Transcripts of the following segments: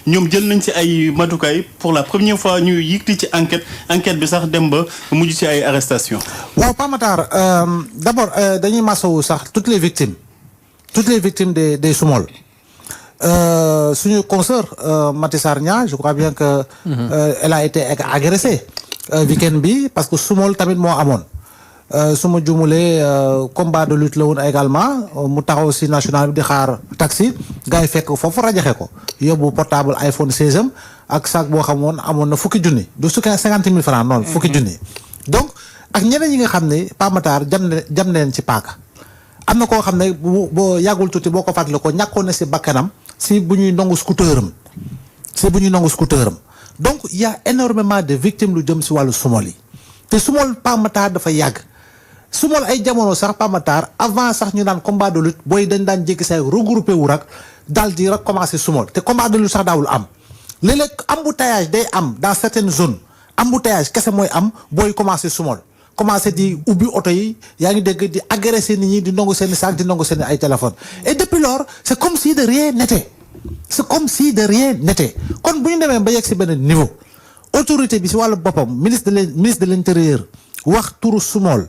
ñoom jël nañ ci ay matukaay pour la première fois ñu yëkkati ci enquête bi sax dem ba mujj ci ay arrestation. waaw Pape Matar d'abord dañuy masawu sax toutes les victimes des Soumol. Suñu consoeur Maty Sarr Niang je crois bien que elle a été agressée week-end bi parce que Soumol tamit moo amoon su ma jumulee combat de lutte la woon également mu taxaw si national bi di xaar taxi gars yi fekk foofu rajaxe ko yóbbu portable iPhone 16 am ak sac boo xam woon amoon na fukki junni du sukk 50 000 francs noonu fukki junni donc ak ñeneen ñi nga xam ne Pape Matar jam leen ci paaka am na koo xam ne boo yàggul tuuti boo ko fàttali ko ñàkkoon na si bakkanam si bu ñuy ndongu scooter am donc il y a énormément de victimes lu jëm si wàllu Soumol yi te Soumol Pape Matar dafa yàgg Soumol ay jamono sax Pape Matar avant sax ñu naan combat de lutte booy dañ daan jékki say regroupé wu rak daal di rek commencé Soumol te combat de lutte sax daawul am léeg-léeg embouteillage day am dans certaines zones embouteillage kese mooy am booy commencé Soumol commencé di ubbi oto yi yaa ngi dégg di agresser nit ñi di ndongu seen i sac di ndongu seen ay téléphone et depuis lors c'est comme si de rien n'était kon bu ñu demee ba yegg si benn niveau autorité bi si wàllu boppam ministre de l'intérieur wax turu Soumol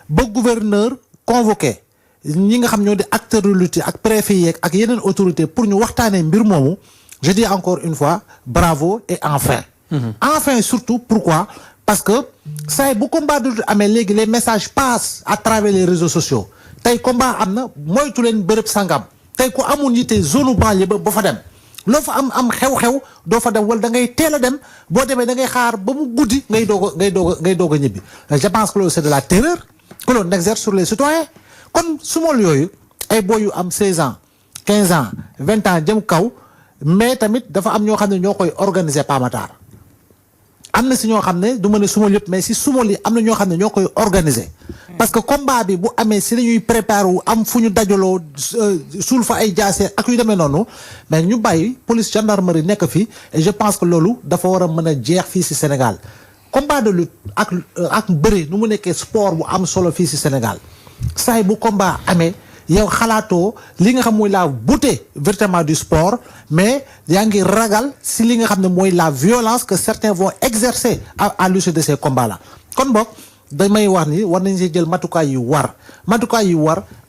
ba gouverneur convoqué ñi nga xam ñoo di acteurs de lutte ak préfet yeeg ak yeneen autorité pour ñu waxtaanee mbir moomu je dis encore une fois bravo et enfin enfin surtout pourquoi parce que saa bu combat de lutte amee léegi les messages passent à travers les réseaux sociaux tey combat am na moytu leen bërëb sangam tey ku amul yitte zone banlieue ba fa dem loo fa am xew-xew doo fa dem wala da ngay teel a dem boo demee da ngay xaar ba mu guddi ngay doog a ñibbi je pense que loolu c'est de la terreur que l'on exerce sur les citoyens kon Soumol yooyu ay boy yu am 16 ans 15 ans 20 ans jëm kaw mais tamit dafa am ñoo xam ne ñoo koy organiser Pape Matar am na si ñoo xam ne du ma ne Soumol yëpp mais si Soumol yi am na ñoo xam ne ñoo koy organiser parce que combat bi bu amee si la ñuy préparer wu am fu ñu dajaloo suul fa ay jaase ak yu demee noonu mais ñu bàyyi police gendarmerie nekk fii et je pense que loolu dafa war a mën a jeex fii si Sénégal combat de lutte ak bëri nu mu nekkee sport bu am solo fii si Sénégal saay bu combat amee yow xalaatoo li nga xam mooy la beauté véritablement du sport mais yaa ngi ragal si li nga xam ne mooy la violence que certains vont exercer à l'issue de ces combats là kon boog damay wax ni war nañ see jël matukaay yu war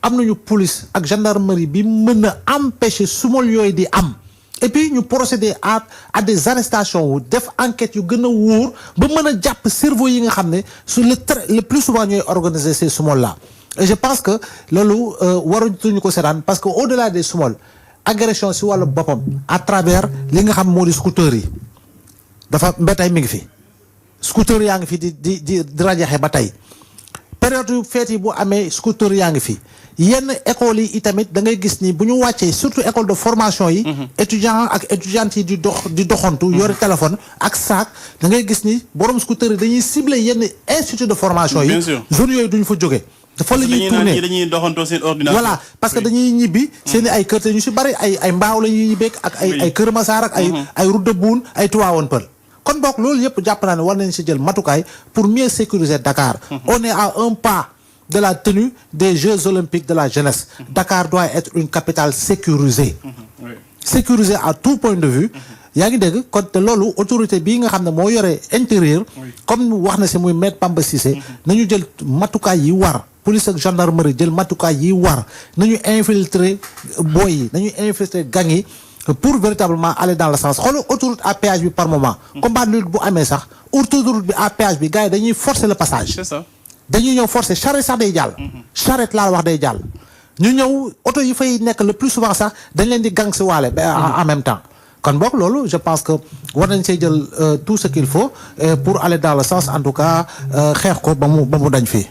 am nañu police ak gendarmerie bi mën a empêcher Soumol yooyu di am et puis ñu procéder à des arrestations wu def enquête yu gën a wóor ba mën a jàpp cerveau yi nga xam ne sur le plus souvent ñooy organiser ces Soumol là et je pense que loolu waruñu ko seetaan parce que au-delà des Soumol agression si wàllu boppam à travers li nga xam moo di scooter yi dafa mbetay mi ngi fi scooter yaa ngi fi di rajaxe ba tey période fête yi bu amee scooter yaa ngi fi yenn écoles yi itamit da ngay gis ni bu ñu wàccee surtout école de formation yi étudiants ak étudiantes yi di doxantu yore téléphone ak sac da ngay gis ni borom scooter yi dañuy cibler yenn institut de formation yi zone yooyu duñu fa jóge dafa la ñuy tourner dañuy doxantoo seen ordinateur voilà parce que dañuy ñibbi seen ay kër te ñu si bari ay mbaaw la ñuy ñibbeek ak ay Kër Massar ak ay route de Boune ay Tivaouane Peulh kon donc loolu yëpp jàpp naa ne war nañ si jël matukaay pour mieux sécuriser Dakar on est à un pas de la tenue des Jeux olympiques de la jeunesse Dakar doit être une capitale sécurisée sécurisée à tout point de vue yaa ngi dégg kon te loolu autorité bii nga xam ne moo yore intérieur comme wax na si muy maître Bamba Cissé nañu jël matukaay yi war police ak gendarmerie jël matukaay yi war nañu infiltrer boy yi nañu infiltrer gang yi pour véritablement aller dans le sens xoolal autoroute à péage bi par moment combat de lutte bu amee sax autoroute bi à péage bi gars yi dañuy forcer le passage c'est ça dañuy ñëw forcer charrette sax day jàll charrette laa wax day jàll ñu ñëw oto yi fay nekk le plus souvent sax dañ leen di gang si waale en même temps kon boog loolu je pense que war nañ see jël tout ce qu'il faut pour aller dans le sens en tout cas xeex ko ba mu dañ fii.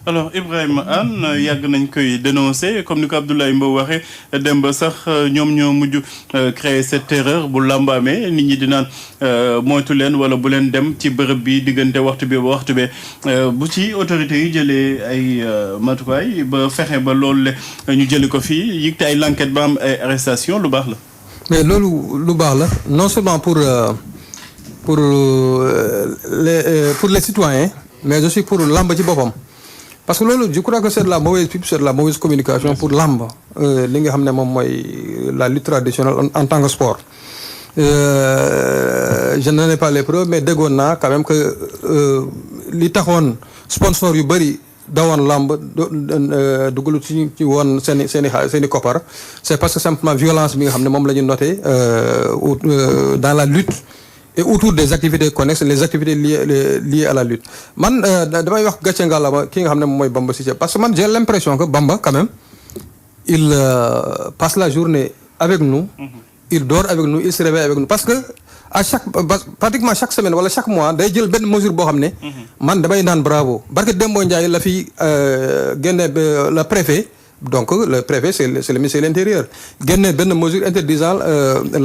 alors Ibrahima Anne yàgg nañ koy dénoncer comme ni ko Abdoulaye Mbow waxee dem ba sax ñoom ñoo mujj créer cette terreur bu làmb amee nit ñi di naan moytu leen wala bu leen dem ci bërëb bi diggante waxtu bi ba waxtu bi bu ci autorités yi jëlee ay matukaay ba fexe ba loolu ñu jëli ko fii yëgte ay l'enquête ba am ay arrestation lu baax la. mais loolu lu baax la non seulement pour les citoyens mais aussi pour làmb ci boppam parce que loolu je crois que c'est de la mauvaise pub c'est de la mauvaise communication pour làmb li nga xam ne moom mooy la lutte traditionnelle en tant que sport je n'en ai pas les preuves mais déggoon naa quand même que li taxoon sponsor yu bëri dawoon lamb dugalu ci woon seen i koppar c'est parce que simplement violence bi nga xam ne moom la ñu noté dans la lutte et autour des activités connexes les activités liées à la lutte man damay wax gàcce ngàllama ki nga xam ne moom mooy Bamba Cissé parce que man j'ai l'impression que Bamba quand même il passe la journée avec nous il dort avec nous il se réveille avec nous parce que pratiquement chaque semaine wala chaque mois day jël benn mesure boo xam ne man damay naan bravo barke Dembo Ndiaye la fi génne le préfet donc le préfet c'est le ministère de l'Intérieur génne benn mesure interdisant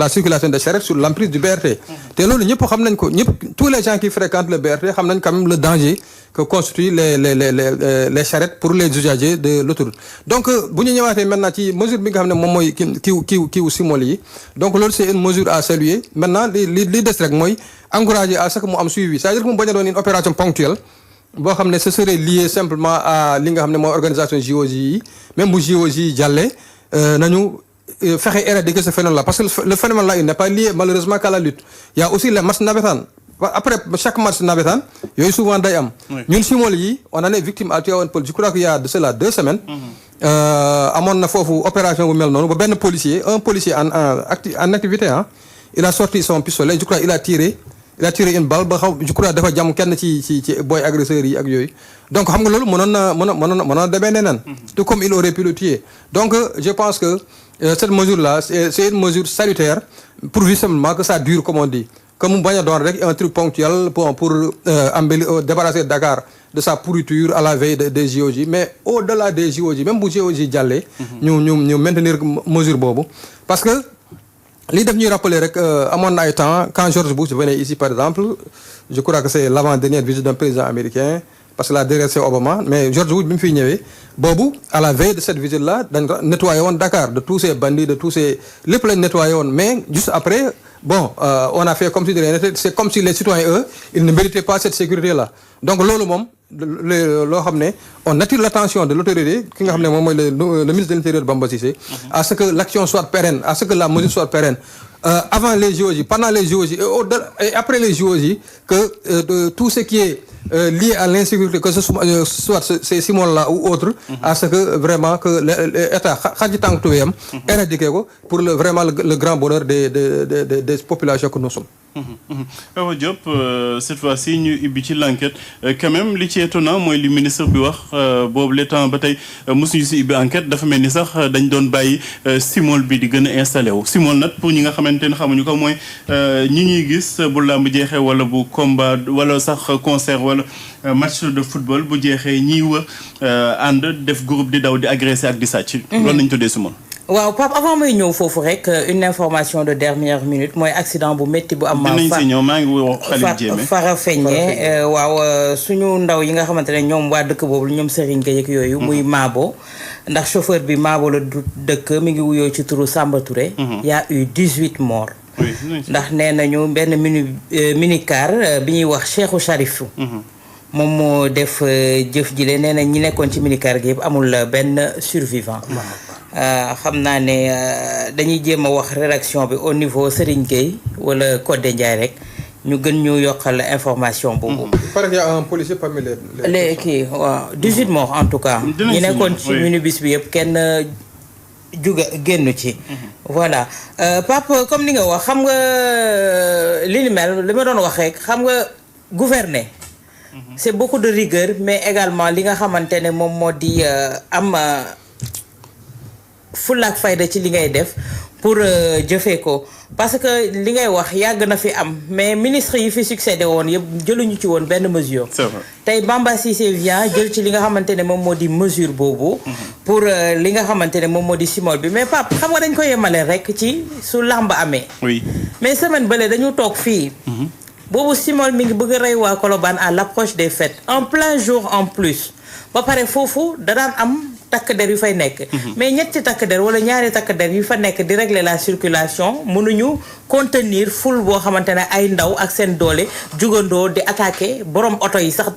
la circulation des charrettes sur l'emprise du BRT te loolu ñëpp xam nañ ko ñëpp tous les gens qui fréquentent le BRT xam nañ quand même le danger que constituent les charrettes pour les usagers de l'autoroute donc bu ñu ñëwaatee maintenant ci mesure bi nga xam ne moom mooy kiiw simol yi donc loolu c'est une mesure à saluer maintenant li des rek mooy encourager à ce que mu am suivi c'est-à-dire que mu bañ a doon une opération ponctuelle boo xam ne ce serait lié simplement à li nga xam ne mooy organisation JOJ yi même bu JOJ yi jàllee nañu fexe éradiquer ce phénomène là parce que le phénomène là il n'est pas lié malheureusement qu'à la lutte il y a aussi les matchs navétanes après chaque match navétane yooyu souvent day am ñun simol yi on en est victime à Tivaouane Peulh je crois qu'il y a de cela 2 semaines amoon na foofu opération bu mel noonu ba benn policier un policier en activité il a sorti son pistolet je crois il a tiré une balle ba xaw je crois dafa jam kenn ci boy agresseurs yi ak yooyu donc xam nga loolu mënoon na demee neneen tout comme il aurait pu le tuer donc je pense que cette mesure là c'est une mesure salutaire pourvu simplement que ça dure comme on dit que mu bañ a doon rek un truc ponctuel pour débarrasser Dakar de sa pourriture à la veille des JOJ mais au-delà des JOJ même bu JOJ jàllee ñu maintenir mesure boobu parce que lii daf ñuy rappeler rek amoon na ay temps quand George Bush venait ici par exemple je crois que c'est l'avant-dernière visite d'un président américain parce que la dernière c'est Obama mais George Bush bi mu fiy ñëwee boobu à la veille de cette visite là dañ nettoyé woon Dakar de tous ces bandits de tous ces lépp lañ nettoyé woon mais juste après bon on a fait comme si de rien n'était c'est comme si les citoyens eux ils ne méritaient pas cette sécurité là donc loolu moom loo xam ne on attire l'attention de l'autorité ki nga xam ne moom mooy le ministre de l'Intérieur Bamba Cissé à ce que l'action soit pérenne à ce que la mesure soit pérenne avant les JOJ pendant les JOJ et après les JOJ que tout ce qui est lié à l'insécurité que ce soit ces simons-là ou autres à ce que vraiment que l'État xaji tànk tuweyam éradiquer ko pour vraiment le grand bonheur des populations que nous sommes. Awa Diop cette fois-ci ñu ibbi ci l'enquête quand même li ci étonnant mooy li ministre bi wax boobu le temps ba tey mosuñu si ibbi enquête dafa mel ni sax dañ doon bàyyi simol bi di gën a installé wu simol nag pour ñi nga xamante ne xamuñu ko mooy ñi ñuy gis bu làmb jeexee wala bu combat wala sax concert wala match de football bu jeexee ñiy wër ànd def groupe di daw di agressé ak di sàcc. loolu nañ tuddee simol. waaw Pape avant may ñëw foofu rek une information de dernière minute mooy accident bu métti bu am. dinañ si ñëw maa ngi wax Khalil Diémé Farafeñe waaw suñu ndaw yi nga xamante ne ñoom waa dëkk boobu ñoom Serigne Gueye ak yooyu. muy Maabo ndax chauffeur bi Maabo la dëkk mi ngi wuyoo ci turu Samba Touré. y a eu 18 morts. ndax nee nañu benn minicar bi ñuy wax Cheikhou Charifou. moom moo def jëf ji nee na ñi nekkoon ci minicar gi yëpp amul benn survivant. xam naa ne dañuy jéem a wax rédaction bi au niveau Serigne Gueye wala Codé Ndiaye rek ñu gën ñu yokkal information boobu. Il paraît qu'il y a un policier parmi les kii waaw 18 morts en tout cas. ñi nekkoon ci minibus bi yëpp kenn génn ci. voilà Pape comme ni nga wax xam nga li mel li ma doon wax rek xam nga gouverner. c'est beaucoup de rigueur mais également li nga xamante ne moom moo di am fulla ak fayda ci li ngay def pour jëfee ko parce que li ngay wax yàgg na fi am mais ministre yi fi succédé woon yëpp jëluñu ci woon benn mesure. c'est vrai tey Bamba Cissé vient jël ci li nga xamante ne moom moo di mesure boobu. pour li nga xamante ne moom moo di simol bi mais Pape xam nga dañ ko yemale rek ci su làmb amee. oui mais semaine bële dañu toog fii. boobu simol mi ngi bëgg a rey waa Colobane à l'approche des fêtes en plein jour en plus ba pare foofu da daan am takk der yu fay nekk. mais ñetti takk der wala ñaari takk der yu fa nekk di régler la circulation mënuñu contenir foule boo xamante ne ay ndaw ak seen doole jugandoo di attaquer borom oto yi sax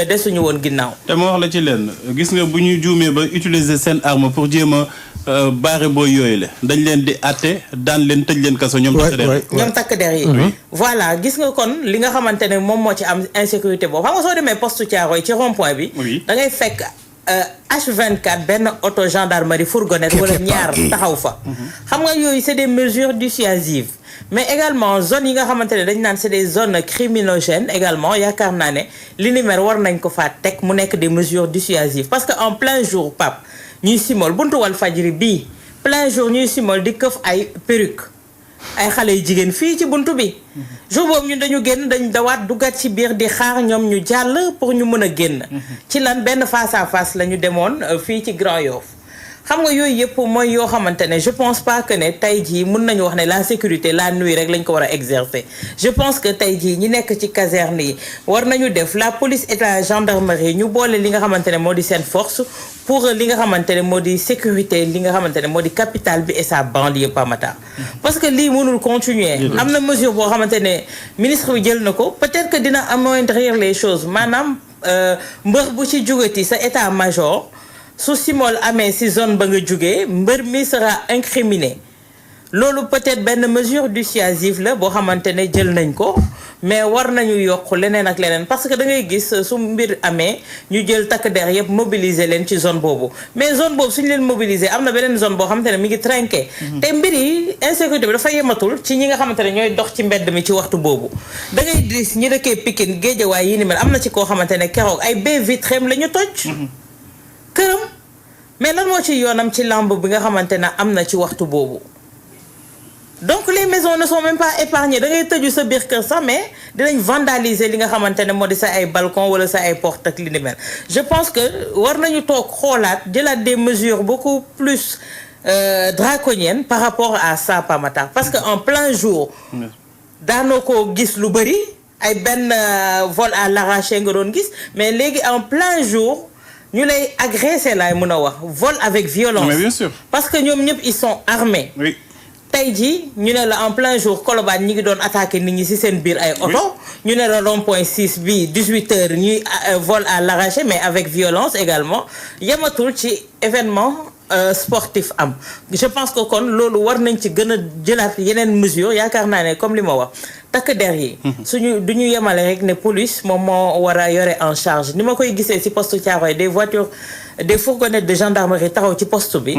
desuñu woon ginnaaw. te ma wax la ci lenn gis nga bu ñu juumee ba utiliser seen arme pour jéem a baare booy yooyu la dañ leen di àtte daan leen tëj leen kaso ñoom. ñoom takk der yi. voilà gis nga kon li nga xamante ne moom moo ci am insécurité boobu xam nga soo demee poste Thiaroye ci rond point bi. da ngay fekk H24 benn auto gendarmerie fourgonnette wala ñaar taxaw fa. xam nga yooyu c'est des mesures dissuasives. mais également zone yi nga xamante ne dañ naan c'est des zones criminogènes également yaakaar naa ne li ni mel war nañ ko faa teg mu nekk des mesures dissuasives parce que en plein jour Pape ñuy simol buntu Walfadjri bii plein jour ñuy simol di këf ay perruque ay xale yu jigéen fii ci buntu bi jour boobu ñun dañu génn dañ dawaat duggaat ci biir di xaar ñoom ñu jàll pour ñu mën a génn ci lan benn face à face la ñu demoon fii ci Grand Yoff xam nga yooyu yëpp mooy yoo xamante ne je pense pas que ne tey jii mën nañu wax ne la sécurité la nuit rek lañ ko war a exercer je pense que tey jii ñi nekk ci caserne yi war nañu def la police et la gendarmerie ñu boole li nga xamante ne moo di seen force pour li nga xamante ne moo di sécurité li nga xamante ne moo di capitale bi et sa banlieue Pamata parce que lii mënul continuer am na mesure boo xamante ne ministre bi jël na ko peut-être que dina amoindrir les choses maanaam mbër bu ci jugati sa état major su simol amee ci zone ba nga jugee mbër mi sera incriminé loolu peut-être benn mesure dissuasive la boo xamante ne jël nañ ko mais war nañu yokk leneen ak leneen parce que da ngay gis su mbir amee ñu jël takk der yëpp mobiliser leen ci zone boobu mais zone boobu suñu leen mobiliser am na beneen zone boo xamante ne mi ngi trinqué te mbir yi insécurité bi dafa yematul ci ñi nga xamante ne ñooy dox ci mbedd mi ci waxtu boobu da ngay gis ñi dëkkee Pikine Guédiawaye yi ni mel am na ci koo xamante ne keroog ay baie vitrée la ñu toj këram mais lan moo ci yoonam ci lamb bi nga xamante ne am na ci waxtu boobu donc les maisons ne sont même pas épargnées da ngay tëju sa biir kër sax mais dinañ vandaliser li nga xamante ne moo di sa ay balcon wala sa ay porte ak li ni mel je pense que war nañu toog xoolaat jëlaat des mesures beaucoup plus draconiennes par rapport à ça Pamata parce que en plein jour daanoo ko gis lu bëri ay benn vol à l'arraché nga doon gis mais léegi en plein jour ñu lay agressé laay mën a wax vol avec violence. Mais bien sûr. parce que ñoom ñëpp ils sont armés. oui. tey jii ñu ne la en plein jour Colobane ñi ngi doon attaqué nit ñi ci seen biir ay oto. ñu ne la rond-point 6 bi 18h ñuy vol à l'arraché mais avec violence également yematul ci événement sportif am je pense que kon loolu war nañ ci gën a jëlaat yeneen mesures yaakaar naa ne comme li ma wax takk der yi suñu du ñu yemale rek ne police moom moo war a yore en charge ni ma koy gisee ci poste Thiaroye des voitures des fourgonnettes de gendarmerie taxaw ci poste bi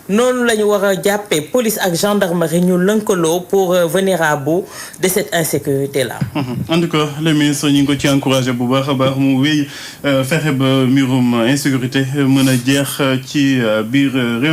noonu la ñu war a jàppee police ak gendarmerie ñu lënkaloo pour venir à bout de cette insécurité là en tout cas le ministre ñu ngi ko ci encouragé bu baax a baax mu wéy fexe ba mbirum insécurité mën a jeex ci biir réew